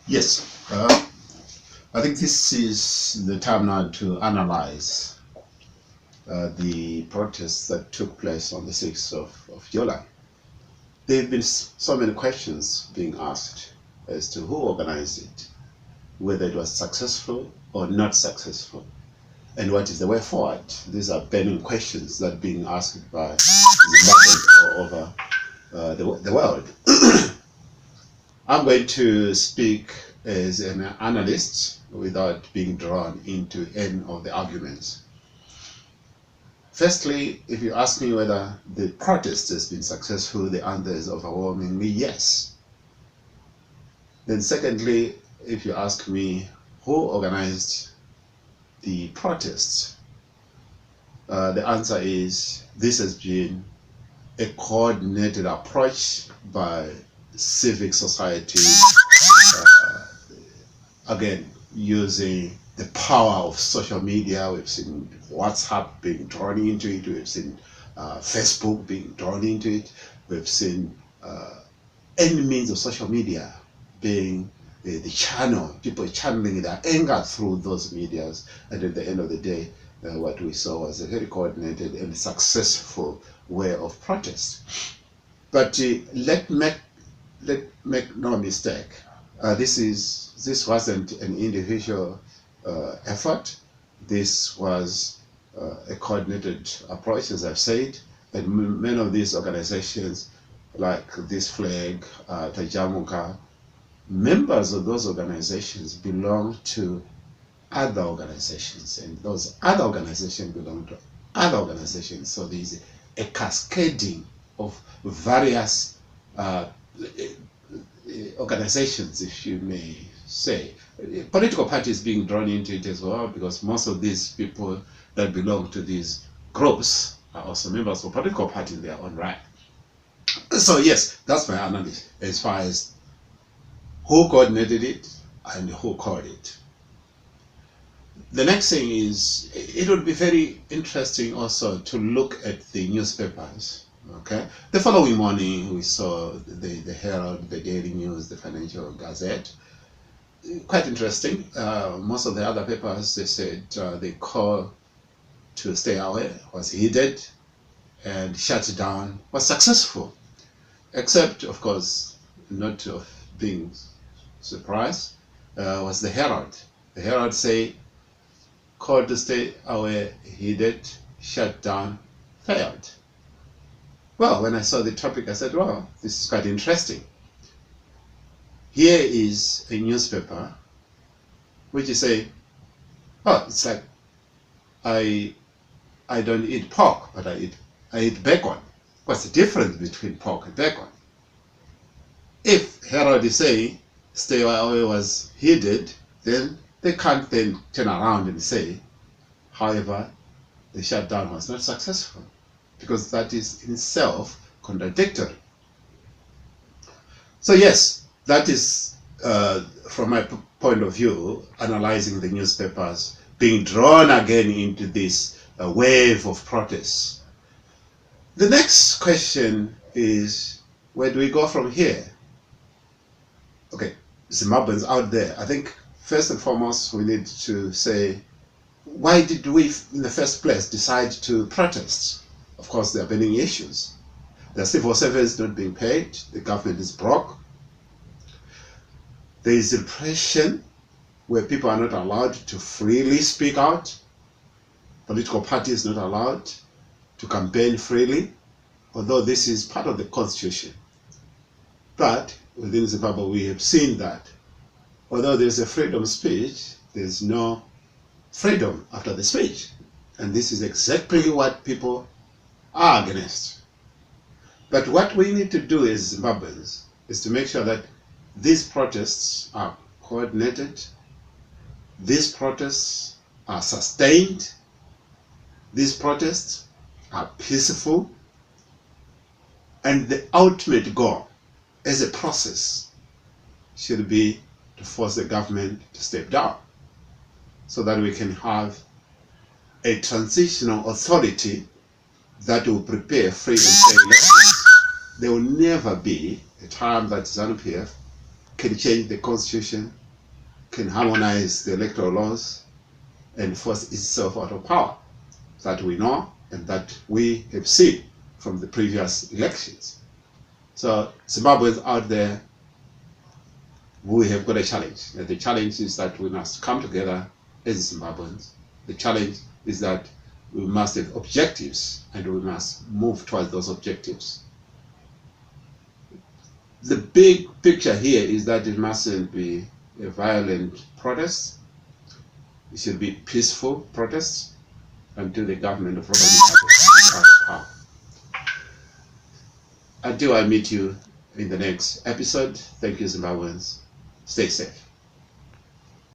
Yes, I think this is the time now to analyze the protests that took place on the 6th of July. There have been so many questions being asked as to who organized it, whether it was successful or not successful, and what is the way forward. These are burning questions that are being asked by Zimbabweans all over the world. I'm going to speak as an analyst without being drawn into any of the arguments. Firstly, if you ask me whether the protest has been successful, the answer is overwhelmingly yes. Then secondly, if you ask me who organized the protests, the answer is this has been a coordinated approach by civic society, again, using the power of social media. We've seen WhatsApp being drawn into it, we've seen Facebook being drawn into it, we've seen any means of social media being the channel, people channeling their anger through those medias, and at the end of the day, what we saw was a very coordinated and successful way of protest. But let make no mistake, this wasn't an individual effort. This was a coordinated approach, as I've said, and many of these organizations, like this flag, Tajamuka, members of those organizations belong to other organizations, and those other organizations belong to other organizations. So there's a cascading of various organizations, if you may say. Political parties being drawn into it as well, because most of these people that belong to these groups are also members of political parties in their own right. So yes, that's my analysis as far as who coordinated it and who called it. The next thing is, it would be very interesting also to look at the newspapers. Okay. The following morning, we saw the Herald, the Daily News, the Financial Gazette. Quite interesting. Most of the other papers, they said the call to stay away was heeded and shut down was successful. Except, of course, not of being surprised, was the Herald. The Herald say, call to stay away heeded, shut down, failed. Well, when I saw the topic, I said, well, this is quite interesting. Here is a newspaper which you say, oh, it's like, I don't eat pork, but I eat bacon. What's the difference between pork and bacon? If Herald is saying stay away was heeded, then they can't then turn around and say, however, the shutdown was not successful, because that is in itself contradictory. So yes, that is, from my point of view, analyzing the newspapers being drawn again into this wave of protests. The next question is, where do we go from here? Okay, Zimbabweans out there, I think first and foremost we need to say, why did we in the first place decide to protest? Of course, there are burning issues. The civil servants not being paid, the government is broke. There is repression where people are not allowed to freely speak out. Political parties not allowed to campaign freely, although this is part of the constitution. But within Zimbabwe, we have seen that although there's a freedom of speech, there's no freedom after the speech. And this is exactly what people are against. But what we need to do as Zimbabweans is to make sure that these protests are coordinated, these protests are sustained, these protests are peaceful, and the ultimate goal as a process should be to force the government to step down so that we can have a transitional authority that will prepare free and fair elections. There will never be a time that ZANU-PF can change the constitution, can harmonize the electoral laws, and force itself out of power, that we know and that we have seen from the previous elections. So Zimbabweans out there, we have got a challenge. And the challenge is that we must come together as Zimbabweans. The challenge is that we must have objectives and we must move towards those objectives. The big picture here is that it mustn't be a violent protest. It should be peaceful protests until the government of Robert Mugabe is out of power. Until I meet you in the next episode, thank you, Zimbabweans. Stay safe.